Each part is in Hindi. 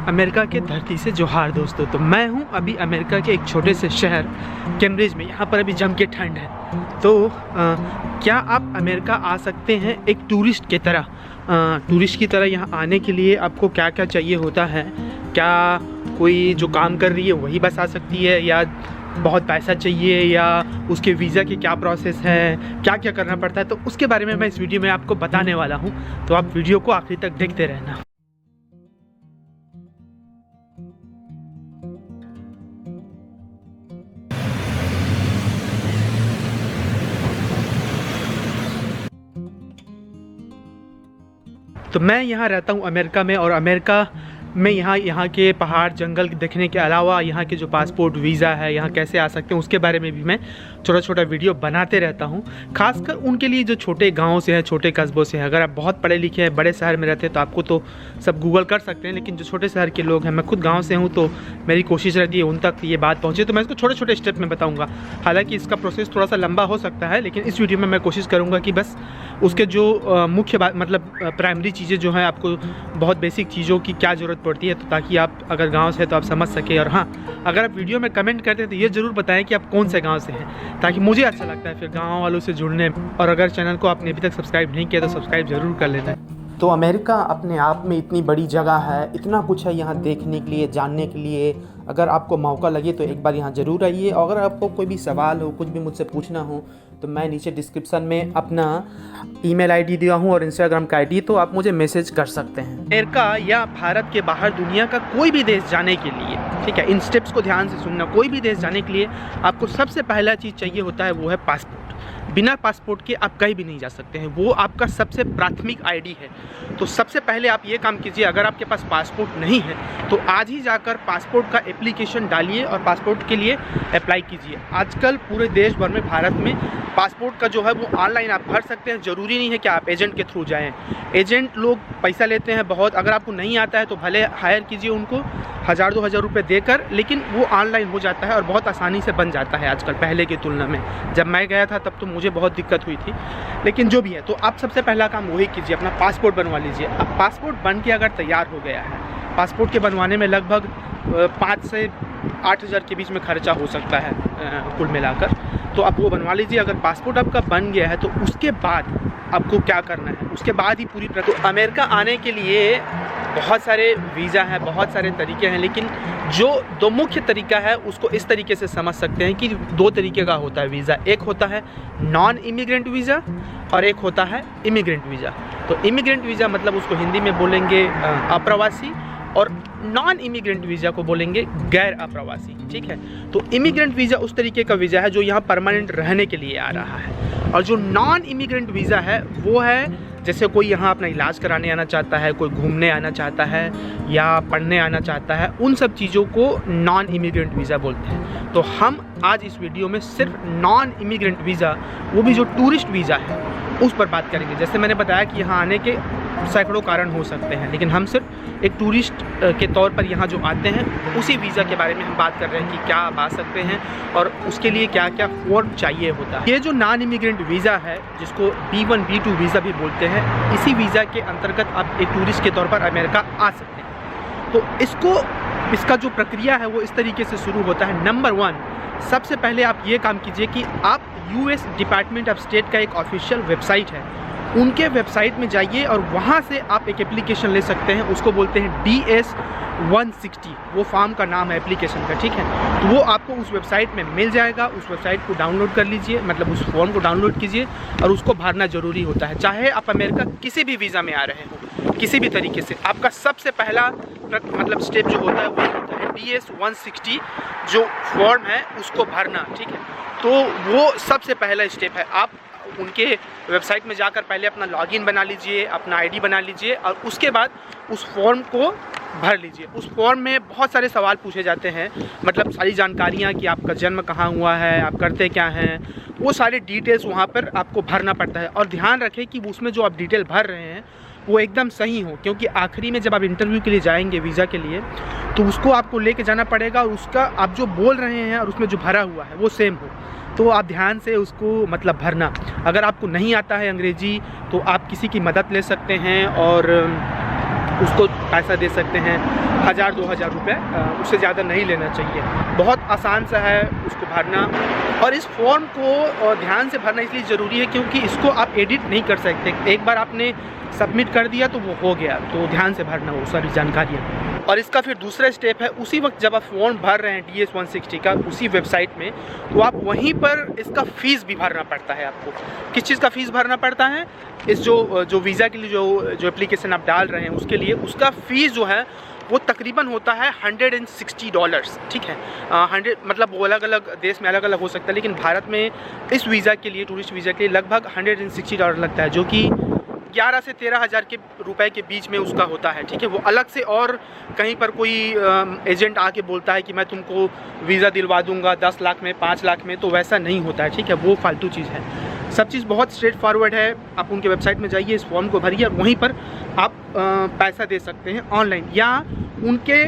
अमेरिका के धरती से जोहार दोस्तों। तो मैं हूं अभी अमेरिका के एक छोटे से शहर कैम्ब्रिज में। यहाँ पर अभी जम के ठंड है। तो क्या आप अमेरिका आ सकते हैं एक टूरिस्ट की तरह यहाँ आने के लिए आपको क्या क्या चाहिए होता है? क्या कोई जो काम कर रही है वही बस आ सकती है, या बहुत पैसा चाहिए, या उसके वीज़ा की क्या प्रोसेस है, क्या क्या करना पड़ता है? तो उसके बारे में मैं इस वीडियो में आपको बताने वाला हूँ। तो आप वीडियो को आखिरी तक देखते रहना। तो मैं यहाँ रहता हूँ अमेरिका में, और अमेरिका में यहाँ के पहाड़ जंगल देखने के अलावा यहाँ के जो पासपोर्ट वीज़ा है, यहाँ कैसे आ सकते हैं, उसके बारे में भी मैं छोटा छोटा वीडियो बनाते रहता हूँ। खासकर उनके लिए जो छोटे गाँव से हैं, छोटे कस्बों से हैं। अगर आप बहुत पढ़े लिखे हैं, बड़े शहर में रहते हैं तो आपको तो सब गूगल कर सकते हैं, लेकिन जो छोटे शहर के लोग हैं, मैं खुद गाँव से हूँ, तो मेरी कोशिश रहती है उन तक ये बात पहुँचे। तो मैं इसको छोटे छोटे स्टेप में बताऊँगा। हालाँकि इसका प्रोसेस थोड़ा सा लंबा हो सकता है, लेकिन इस वीडियो में मैं कोशिश करूँगा कि बस उसके जो मुख्य बात मतलब प्राइमरी चीज़ें जो हैं, आपको बहुत बेसिक चीज़ों की क्या ज़रूरत पड़ती है, तो ताकि आप अगर गांव से हैं तो आप समझ सके। और हाँ, अगर आप वीडियो में कमेंट करते हैं तो ये ज़रूर बताएं कि आप कौन से गांव से हैं, ताकि मुझे अच्छा लगता है फिर गांव वालों से जुड़ने। और अगर चैनल को आपने अभी तक सब्सक्राइब नहीं किया तो सब्सक्राइब ज़रूर कर लेना। तो अमेरिका अपने आप में इतनी बड़ी जगह है, इतना कुछ है यहाँ देखने के लिए, जानने के लिए। अगर आपको मौका लगे तो एक बार यहाँ ज़रूर आइए। और अगर आपको कोई भी सवाल हो, कुछ भी मुझसे पूछना हो, तो मैं नीचे डिस्क्रिप्शन में अपना ईमेल आईडी दिया हूँ और इंस्टाग्राम का आईडी, तो आप मुझे मैसेज कर सकते हैं। अमेरिका या भारत के बाहर दुनिया का कोई भी देश जाने के लिए, ठीक है, इन स्टेप्स को ध्यान से सुनना। कोई भी देश जाने के लिए आपको सबसे पहला चीज़ चाहिए होता है, वो है पासपोर्ट। बिना पासपोर्ट के आप कहीं भी नहीं जा सकते हैं। वो आपका सबसे प्राथमिक आईडी है। तो सबसे पहले आप ये काम कीजिए, अगर आपके पास पासपोर्ट नहीं है तो आज ही जाकर पासपोर्ट का एप्लीकेशन डालिए और पासपोर्ट के लिए अप्लाई कीजिए। आजकल पूरे देश भर में, भारत में पासपोर्ट का जो है वो ऑनलाइन आप भर सकते हैं। ज़रूरी नहीं है कि आप एजेंट के थ्रू जाएं। एजेंट लोग पैसा लेते हैं बहुत। अगर आपको नहीं आता है तो भले हायर कीजिए उनको 1000-2000 रुपये देकर, लेकिन वो ऑनलाइन हो जाता है और बहुत आसानी से बन जाता है आजकल पहले की तुलना में। जब मैं गया था तब तो मुझे बहुत दिक्कत हुई थी, लेकिन जो भी है, तो आप सबसे पहला काम वही कीजिए, अपना पासपोर्ट बनवा लीजिए। अब पासपोर्ट बन के अगर तैयार हो गया है, पासपोर्ट के बनवाने में लगभग 5 से 8 हज़ार के बीच में खर्चा हो सकता है कुल मिलाकर, तो आप वो बनवा लीजिए। अगर पासपोर्ट आपका बन गया है तो उसके बाद आपको क्या करना है, उसके बाद ही पूरी प्रक्रिया। तो अमेरिका आने के लिए बहुत सारे वीज़ा हैं, बहुत सारे तरीके हैं, लेकिन जो दो मुख्य तरीका है उसको इस तरीके से समझ सकते हैं कि 2 तरीके का होता है वीज़ा। एक होता है नॉन इमिग्रेंट वीज़ा और एक होता है इमिग्रेंट वीज़ा। तो इमिग्रेंट वीज़ा मतलब उसको हिंदी में बोलेंगे अप्रवासी, और नॉन इमिग्रेंट वीज़ा को बोलेंगे गैर अप्रवासी, ठीक है। तो इमिग्रेंट वीज़ा उस तरीके का वीज़ा है जो यहाँ परमानेंट रहने के लिए आ रहा है, और जो नॉन इमिग्रेंट वीज़ा है वो है जैसे कोई यहाँ अपना इलाज कराने आना चाहता है, कोई घूमने आना चाहता है, या पढ़ने आना चाहता है, उन सब चीज़ों को नॉन इमिग्रेंट वीज़ा बोलते हैं। तो हम आज इस वीडियो में सिर्फ नॉन इमिग्रेंट वीज़ा, वो भी जो टूरिस्ट वीज़ा है, उस पर बात करेंगे। जैसे मैंने बताया कि यहाँ आने के सैकड़ों कारण हो सकते हैं, लेकिन हम सिर्फ एक टूरिस्ट के तौर पर यहाँ जो आते हैं उसी वीज़ा के बारे में हम बात कर रहे हैं कि क्या आप आ सकते हैं और उसके लिए क्या क्या फॉर्म चाहिए होता है। ये जो नॉन इमिग्रेंट वीज़ा है, जिसको B1 B2 वीज़ा भी बोलते हैं, इसी वीज़ा के अंतर्गत आप एक टूरिस्ट के तौर पर अमेरिका आ सकते हैं। तो इसका जो प्रक्रिया है वो इस तरीके से शुरू होता है। नंबर 1, सबसे पहले आप ये काम कीजिए कि आप US डिपार्टमेंट ऑफ स्टेट का एक ऑफिशियल वेबसाइट है, उनके वेबसाइट में जाइए और वहाँ से आप एक एप्लीकेशन ले सकते हैं। उसको बोलते हैं DS-160, वो फॉर्म का नाम है एप्लीकेशन का, ठीक है। तो वो आपको उस वेबसाइट में मिल जाएगा। उस वेबसाइट को डाउनलोड कर लीजिए, मतलब उस फॉर्म को डाउनलोड कीजिए, और उसको भरना ज़रूरी होता है। चाहे आप अमेरिका किसी भी वीज़ा में आ रहे हो, किसी भी तरीके से, आपका सबसे पहला मतलब स्टेप जो होता है वो होता है DS-160 जो फॉर्म है उसको भरना, ठीक है। तो वो सबसे पहला स्टेप है। आप उनके वेबसाइट में जाकर पहले अपना लॉगिन बना लीजिए, अपना आईडी बना लीजिए, और उसके बाद उस फॉर्म को भर लीजिए। उस फॉर्म में बहुत सारे सवाल पूछे जाते हैं, मतलब सारी जानकारियाँ कि आपका जन्म कहाँ हुआ है, आप करते क्या हैं, वो सारे डिटेल्स वहाँ पर आपको भरना पड़ता है। और ध्यान रखें कि उसमें जो आप डिटेल भर रहे हैं वो एकदम सही हो, क्योंकि आखिरी में जब आप इंटरव्यू के लिए जाएंगे वीज़ा के लिए, तो उसको आपको लेके जाना पड़ेगा, और उसका आप जो बोल रहे हैं और उसमें जो भरा हुआ है वो सेम हो। तो आप ध्यान से उसको मतलब भरना। अगर आपको नहीं आता है अंग्रेजी तो आप किसी की मदद ले सकते हैं और उसको पैसा दे सकते हैं 1000-2000 रुपये, उससे ज़्यादा नहीं लेना चाहिए। बहुत आसान सा है उसको भरना, और इस फॉर्म को ध्यान से भरना इसलिए ज़रूरी है क्योंकि इसको आप एडिट नहीं कर सकते। एक बार आपने सबमिट कर दिया तो वो हो गया, तो ध्यान से भरना वो सारी जानकारियाँ। और इसका फिर दूसरा स्टेप है, उसी वक्त जब आप फॉर्म भर रहे हैं DS-160 का उसी वेबसाइट में, तो आप वहीं पर इसका फ़ीस भी भरना पड़ता है आपको। किस चीज़ का फ़ीस भरना पड़ता है? इस जो वीज़ा के लिए जो एप्लीकेशन आप डाल रहे हैं उसके लिए उसका फ़ीस जो है वो तकरीबन होता है $160, ठीक है। 100 मतलब वो अलग अलग देश में अलग अलग हो सकता है, लेकिन भारत में इस वीज़ा के लिए, टूरिस्ट वीज़ा के लिए लगभग $160 लगता है, जो कि 11 से 13 हज़ार के रुपए के बीच में उसका होता है, ठीक है। वो अलग से और कहीं पर कोई एजेंट आके बोलता है कि मैं तुमको वीज़ा दिलवा दूंगा 10 लाख में, 5 लाख में, तो वैसा नहीं होता है, ठीक है। वो फालतू चीज़ है। सब चीज़ बहुत स्ट्रेट फॉरवर्ड है। आप उनके वेबसाइट में जाइए, इस फॉर्म को भरिए और वहीं पर आप पैसा दे सकते हैं ऑनलाइन, या उनके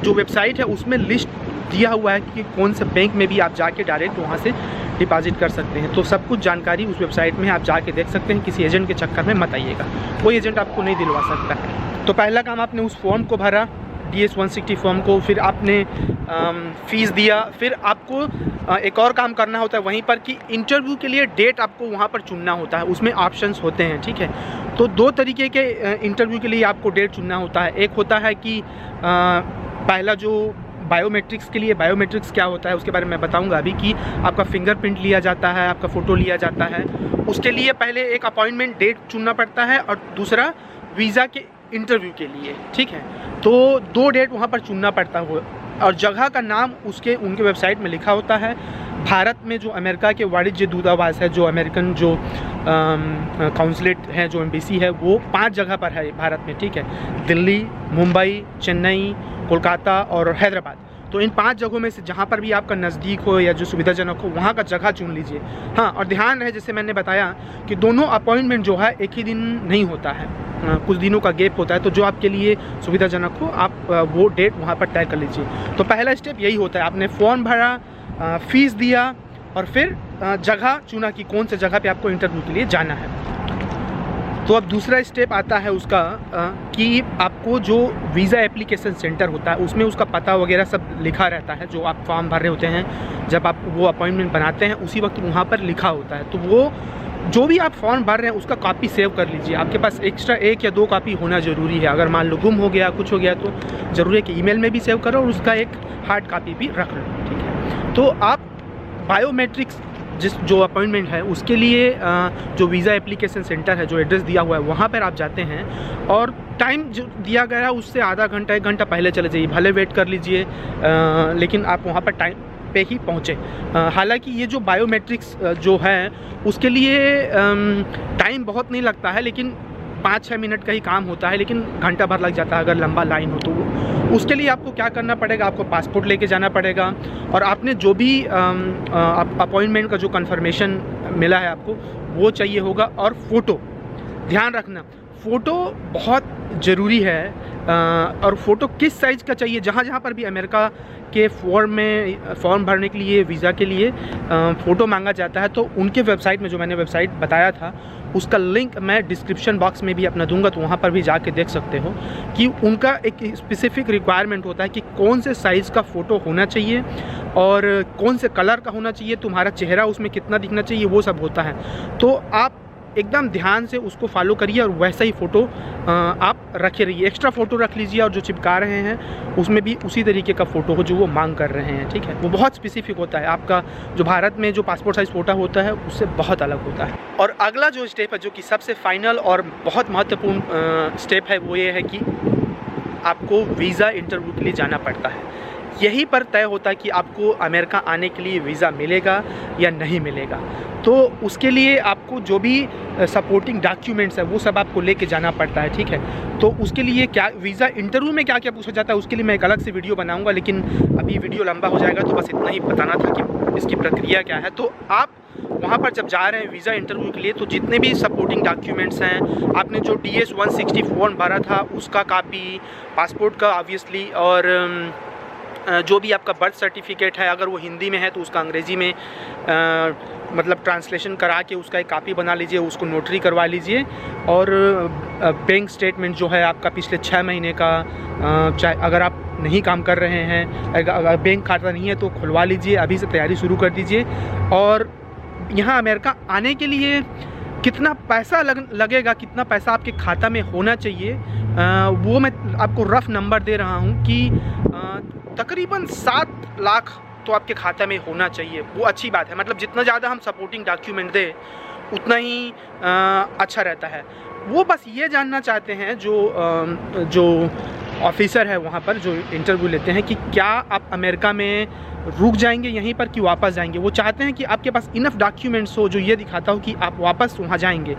जो वेबसाइट है उसमें लिस्ट दिया हुआ है कि कौन से बैंक में भी आप जाके डायरेक्ट वहाँ से डिपॉजिट कर सकते हैं। तो सब कुछ जानकारी उस वेबसाइट में आप जाके देख सकते हैं। किसी एजेंट के चक्कर में मत आइएगा, कोई एजेंट आपको नहीं दिलवा सकता है। तो पहला काम, आपने उस फॉर्म को भरा, DS-160 फॉर्म को, फिर आपने फ़ीस दिया। फिर आपको एक और काम करना होता है वहीं पर कि इंटरव्यू के लिए डेट आपको वहाँ पर चुनना होता है। उसमें ऑप्शंस होते हैं, ठीक है। तो 2 तरीके के इंटरव्यू के लिए आपको डेट चुनना होता है। एक होता है कि पहला जो बायोमेट्रिक्स के लिए, बायोमेट्रिक्स क्या होता है उसके बारे में मैं बताऊंगा अभी, कि आपका फिंगरप्रिंट लिया जाता है, आपका फ़ोटो लिया जाता है। उसके लिए पहले एक अपॉइंटमेंट डेट चुनना पड़ता है, और दूसरा वीज़ा के इंटरव्यू के लिए, ठीक है। तो 2 डेट वहाँ पर चुनना पड़ता है, और जगह का नाम उनके वेबसाइट में लिखा होता है। भारत में जो अमेरिका के वाणिज्य दूतावास है, जो अमेरिकन जो काउंसलेट है, जो एम्बेसी है, वो 5 जगह पर है भारत में, ठीक है। दिल्ली, मुंबई, चेन्नई, कोलकाता और हैदराबाद। तो इन 5 जगहों में से जहाँ पर भी आपका नज़दीक हो या जो सुविधाजनक हो, वहाँ का जगह चुन लीजिए। हाँ, और ध्यान रहे, जैसे मैंने बताया कि दोनों अपॉइंटमेंट जो है एक ही दिन नहीं होता है, कुछ दिनों का गैप होता है। तो जो आपके लिए सुविधाजनक हो आप वो डेट वहाँ पर तय कर लीजिए। तो पहला स्टेप यही होता है, आपने फॉर्म भरा, फ़ीस दिया, और फिर जगह चुना कि कौन से जगह पे आपको इंटरव्यू के लिए जाना है। तो अब दूसरा स्टेप आता है उसका कि आपको जो वीज़ा एप्लीकेशन सेंटर होता है उसमें उसका पता वगैरह सब लिखा रहता है। जो आप फॉर्म भर रहे होते हैं, जब आप वो अपॉइंटमेंट बनाते हैं उसी वक्त वहाँ पर लिखा होता है। तो वो जो भी आप फॉर्म भर रहे हैं उसका कॉपी सेव कर लीजिए। आपके पास एक्स्ट्रा 1 या 2 कॉपी होना ज़रूरी है। अगर मान लो गुम हो गया, कुछ हो गया, तो ज़रूरी है कि ईमेल में भी सेव करो और उसका एक हार्ड कॉपी भी रख लो, ठीक है। तो आप बायोमेट्रिक्स जो अपॉइंटमेंट है उसके लिए जो वीज़ा एप्लीकेशन सेंटर है, जो एड्रेस दिया हुआ है, वहाँ पर आप जाते हैं, और टाइम जो दिया गया है उससे आधा घंटा 1 घंटा पहले चले जाइए। भले वेट कर लीजिए, लेकिन आप वहाँ पर टाइम पे ही पहुँचे। हालांकि ये जो बायोमेट्रिक्स जो है उसके लिए टाइम बहुत नहीं लगता है, लेकिन 5-6 मिनट का ही काम होता है, लेकिन घंटा भर लग जाता है अगर लंबा लाइन हो तो। उसके लिए आपको क्या करना पड़ेगा, आपको पासपोर्ट लेके जाना पड़ेगा, और आपने जो भी अपॉइंटमेंट का जो कन्फर्मेशन मिला है आपको वो चाहिए होगा, और फ़ोटो ध्यान रखना, फ़ोटो बहुत ज़रूरी है। और फ़ोटो किस साइज़ का चाहिए, जहाँ पर भी अमेरिका के फॉर्म भरने के लिए, वीज़ा के लिए फ़ोटो मांगा जाता है, तो उनके वेबसाइट में, जो मैंने वेबसाइट बताया था उसका लिंक मैं डिस्क्रिप्शन बॉक्स में भी अपना दूंगा, तो वहाँ पर भी जाके देख सकते हो कि उनका एक स्पेसिफिक रिक्वायरमेंट होता है कि कौन से साइज़ का फ़ोटो होना चाहिए और कौन से कलर का होना चाहिए, तुम्हारा चेहरा उसमें कितना दिखना चाहिए, वो सब होता है। तो आप एकदम ध्यान से उसको फॉलो करिए और वैसा ही फ़ोटो आप रखे रहिए। एक्स्ट्रा फ़ोटो रख लीजिए, और जो चिपका रहे हैं उसमें भी उसी तरीके का फ़ोटो हो जो वो मांग कर रहे हैं, ठीक है। वो बहुत स्पेसिफिक होता है, आपका जो भारत में जो पासपोर्ट साइज़ फ़ोटो होता है उससे बहुत अलग होता है। और अगला जो स्टेप है, जो कि सबसे फाइनल और बहुत महत्वपूर्ण स्टेप है, वो ये है कि आपको वीज़ा इंटरव्यू के लिए जाना पड़ता है। यहीं पर तय होता है कि आपको अमेरिका आने के लिए वीज़ा मिलेगा या नहीं मिलेगा। तो उसके लिए आपको जो भी सपोर्टिंग डॉक्यूमेंट्स है वो सब आपको लेके जाना पड़ता है, ठीक है। तो उसके लिए क्या वीज़ा इंटरव्यू में क्या क्या पूछा जाता है उसके लिए मैं एक अलग से वीडियो बनाऊंगा, लेकिन अभी वीडियो लंबा हो जाएगा, तो बस इतना ही बताना था कि इसकी प्रक्रिया क्या है। तो आप वहाँ पर जब जा रहे हैं वीज़ा इंटरव्यू के लिए, तो जितने भी सपोर्टिंग डॉक्यूमेंट्स हैं, आपने जो DS-160 फॉर्म भरा था उसका कापी, पासपोर्ट का ऑब्वियसली, और जो भी आपका बर्थ सर्टिफिकेट है, अगर वो हिंदी में है तो उसका अंग्रेज़ी में मतलब ट्रांसलेशन करा के उसका एक कॉपी बना लीजिए, उसको नोटरी करवा लीजिए। और बैंक स्टेटमेंट जो है आपका पिछले 6 महीने का, चाहे अगर आप नहीं काम कर रहे हैं, अगर बैंक खाता नहीं है तो खुलवा लीजिए, अभी से तैयारी शुरू कर दीजिए। और यहाँ अमेरिका आने के लिए कितना पैसा लगेगा, कितना पैसा आपके खाता में होना चाहिए, वो मैं आपको रफ़ नंबर दे रहा हूँ कि तकरीबन 7 लाख तो आपके खाता में होना चाहिए। वो अच्छी बात है, मतलब जितना ज़्यादा हम सपोर्टिंग डॉक्यूमेंट दें उतना ही अच्छा रहता है। वो बस ये जानना चाहते हैं जो ऑफिसर है वहाँ पर जो इंटरव्यू लेते हैं कि क्या आप अमेरिका में रुक जाएंगे यहीं पर कि वापस जाएंगे। वो चाहते हैं कि आपके पास इनफ डॉक्यूमेंट्स हो जो ये दिखाता हो कि आप वापस वहाँ जाएंगे,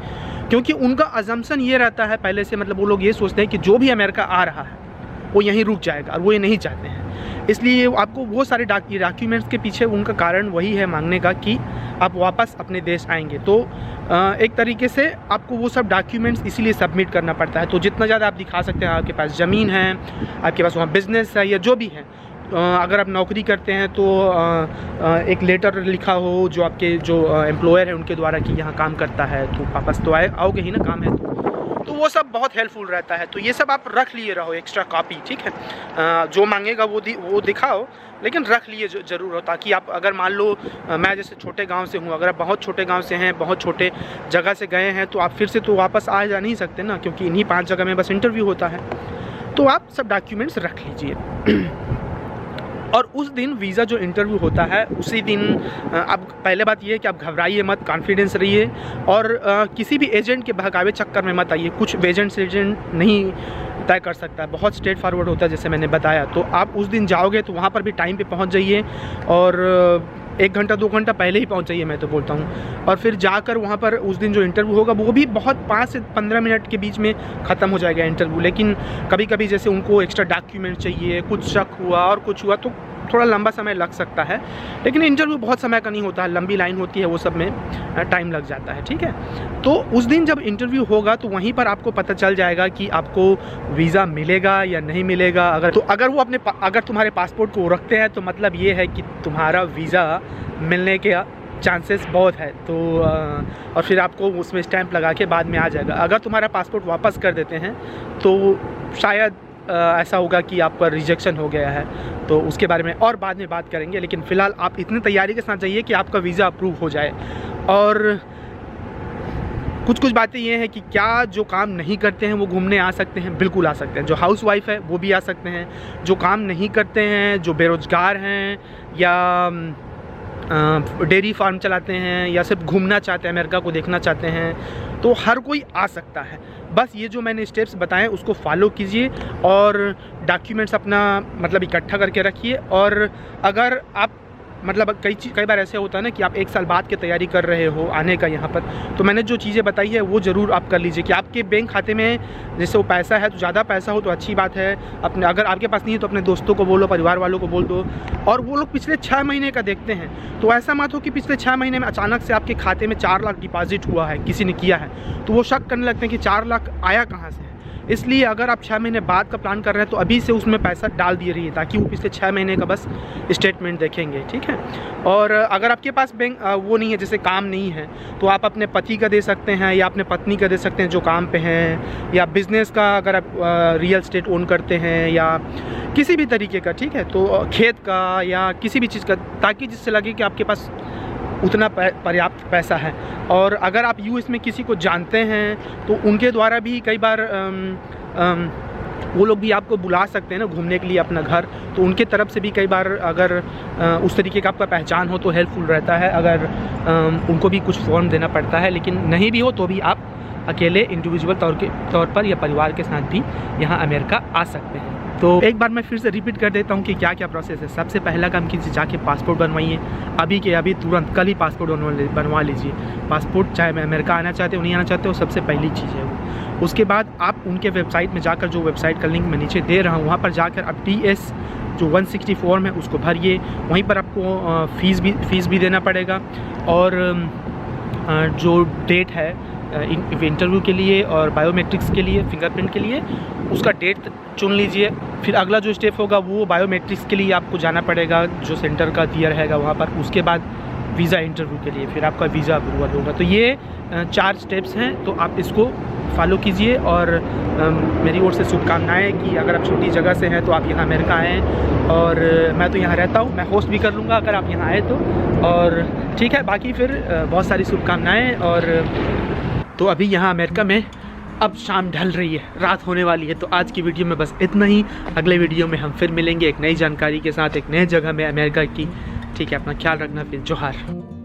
क्योंकि उनका अजम्पशन ये रहता है पहले से, मतलब वो लोग ये सोचते हैं कि जो भी अमेरिका आ रहा है वो यहीं रुक जाएगा, और वो ये नहीं चाहते हैं। इसलिए आपको वो सारे डॉक्यूमेंट्स के पीछे उनका कारण वही है मांगने का कि आप वापस अपने देश आएंगे। तो एक तरीके से आपको वो सब डॉक्यूमेंट्स इसीलिए सबमिट करना पड़ता है। तो जितना ज़्यादा आप दिखा सकते हैं, आपके पास ज़मीन है, आपके पास वहाँ बिज़नेस है या जो भी है, अगर आप नौकरी करते हैं तो एक लेटर लिखा हो जो आपके जो एम्प्लॉयर है उनके द्वारा कि यहाँ काम करता है, तो वापस तो आओगे ही ना, काम है तो वो सब बहुत हेल्पफुल रहता है। तो ये सब आप रख लिए रहो एक्स्ट्रा कॉपी, ठीक है। जो मांगेगा वो दिखाओ, लेकिन रख लिए ज़रूर हो, ताकि आप अगर मान लो मैं जैसे छोटे गांव से हूँ, अगर आप बहुत छोटे गांव से हैं, बहुत छोटे जगह से गए हैं, तो आप फिर से तो वापस आ जा नहीं सकते ना, क्योंकि इन्हीं 5 जगह में बस इंटरव्यू होता है। तो आप सब डॉक्यूमेंट्स रख लीजिए। और उस दिन वीज़ा जो इंटरव्यू होता है उसी दिन अब पहले बात ये है कि आप घबराइए मत, कॉन्फिडेंस रहिए, और किसी भी एजेंट के बहकावे चक्कर में मत आइए। कुछ एजेंट नहीं तय कर सकता है, बहुत स्ट्रेट फॉरवर्ड होता है जैसे मैंने बताया। तो आप उस दिन जाओगे तो वहाँ पर भी टाइम पे पहुँच जाइए, और 1 घंटा 2 घंटा पहले ही पहुँच जाइए मैं तो बोलता हूँ। और फिर जाकर वहाँ पर उस दिन जो इंटरव्यू होगा वो भी बहुत 5 से 15 मिनट के बीच में ख़त्म हो जाएगा इंटरव्यू। लेकिन कभी कभी जैसे उनको एक्स्ट्रा डॉक्यूमेंट चाहिए, कुछ शक हुआ और कुछ हुआ तो थोड़ा लंबा समय लग सकता है। लेकिन इंटरव्यू बहुत समय का नहीं होता है, लंबी लाइन होती है, वो सब में टाइम लग जाता है, ठीक है। तो उस दिन जब इंटरव्यू होगा तो वहीं पर आपको पता चल जाएगा कि आपको वीज़ा मिलेगा या नहीं मिलेगा। अगर वो अगर तुम्हारे पासपोर्ट को रखते हैं तो मतलब ये है कि तुम्हारा वीज़ा मिलने के चांसेस बहुत है। तो और फिर आपको उसमें स्टैंप लगा के बाद में आ जाएगा। अगर तुम्हारा पासपोर्ट वापस कर देते हैं तो शायद ऐसा होगा कि आपका रिजेक्शन हो गया है, तो उसके बारे में और बाद में बात करेंगे। लेकिन फ़िलहाल आप इतनी तैयारी के साथ जाइए कि आपका वीज़ा अप्रूव हो जाए। और कुछ बातें ये हैं कि क्या जो काम नहीं करते हैं वो घूमने आ सकते हैं? बिल्कुल आ सकते हैं। जो हाउसवाइफ है वो भी आ सकते हैं। जो काम नहीं करते हैं, जो बेरोज़गार हैं, या डेयरी फार्म चलाते हैं, या सिर्फ घूमना चाहते हैं, अमेरिका को देखना चाहते हैं, तो हर कोई आ सकता है। बस ये जो मैंने स्टेप्स बताएं उसको फॉलो कीजिए, और डॉक्यूमेंट्स अपना मतलब इकट्ठा करके रखिए। और अगर आप मतलब कई बार ऐसे होता है ना कि आप 1 साल बाद की तैयारी कर रहे हो आने का यहाँ पर, तो मैंने जो चीज़ें बताई है वो ज़रूर आप कर लीजिए। कि आपके बैंक खाते में जैसे वो पैसा है तो ज़्यादा पैसा हो तो अच्छी बात है। अपने अगर आपके पास नहीं है तो अपने दोस्तों को बोलो, परिवार वालों को बोल दो। और वो लोग पिछले 6 महीने का देखते हैं, तो ऐसा मत हो कि पिछले 6 महीने में अचानक से आपके खाते में 4 लाख डिपॉजिट हुआ है, किसी ने किया है, तो वो शक करने लगते हैं कि 4 लाख आया कहाँ से है। इसलिए अगर आप 6 महीने बाद का प्लान कर रहे हैं तो अभी से उसमें पैसा डाल दिए रहिए, ताकि वो पिछले 6 महीने का बस स्टेटमेंट देखेंगे, ठीक है। और अगर आपके पास बैंक वो नहीं है, जैसे काम नहीं है, तो आप अपने पति का दे सकते हैं या अपने पत्नी का दे सकते हैं जो काम पे हैं, या बिज़नेस का अगर आप रियल एस्टेट ओन करते हैं, या किसी भी तरीके का, ठीक है, तो खेत का या किसी भी चीज़ का, ताकि जिससे लगे कि आपके पास उतना पर्याप्त पैसा है। और अगर आप यूएस में किसी को जानते हैं तो उनके द्वारा भी कई बार वो लोग भी आपको बुला सकते हैं ना घूमने के लिए अपना घर, तो उनके तरफ से भी कई बार अगर उस तरीके का आपका पहचान हो तो हेल्पफुल रहता है। अगर उनको भी कुछ फॉर्म देना पड़ता है, लेकिन नहीं भी हो तो भी आप अकेले इंडिविजुअल तौर पर या परिवार के साथ भी यहाँ अमेरिका आ सकते हैं। तो एक बार मैं फिर से रिपीट कर देता हूँ कि क्या क्या प्रोसेस है। सबसे पहला काम कीजिए, जाके पासपोर्ट बनवाइए, अभी के अभी तुरंत कल ही पासपोर्ट बनवा लीजिए। पासपोर्ट चाहे मैं अमेरिका आना चाहते हो नहीं आना चाहते हो, सबसे पहली चीज़ है वो। उसके बाद आप उनके वेबसाइट में जाकर, जो वेबसाइट का लिंक मैं नीचे दे रहा हूँ, वहाँ पर जाकर आप TS जो 160 फॉर्म है उसको भरिए। वहीं पर आपको फ़ीस भी देना पड़ेगा। और जो डेट है इंटरव्यू के लिए और बायोमेट्रिक्स के लिए, फिंगरप्रिंट के लिए, उसका डेट चुन लीजिए। फिर अगला जो स्टेप होगा वो बायोमेट्रिक्स के लिए आपको जाना पड़ेगा, जो सेंटर का दिया रहेगा वहाँ पर। उसके बाद वीज़ा इंटरव्यू के लिए, फिर आपका वीज़ा अप्रूवल होगा। तो ये 4 स्टेप्स हैं, तो आप इसको फॉलो कीजिए। और मेरी ओर से शुभकामनाएँ कि अगर आप छोटी जगह से हैं तो आप यहाँ अमेरिका आएँ। और मैं तो यहाँ रहता हूँ, मैं होस्ट भी कर लूँगा अगर आप यहाँ आए तो। और ठीक है, बाकी फिर बहुत सारी शुभकामनाएँ। और तो अभी यहाँ अमेरिका में अब शाम ढल रही है, रात होने वाली है। तो आज की वीडियो में बस इतना ही। अगले वीडियो में हम फिर मिलेंगे एक नई जानकारी के साथ, एक नए जगह में अमेरिका की। ठीक है, अपना ख्याल रखना, फिर जोहार।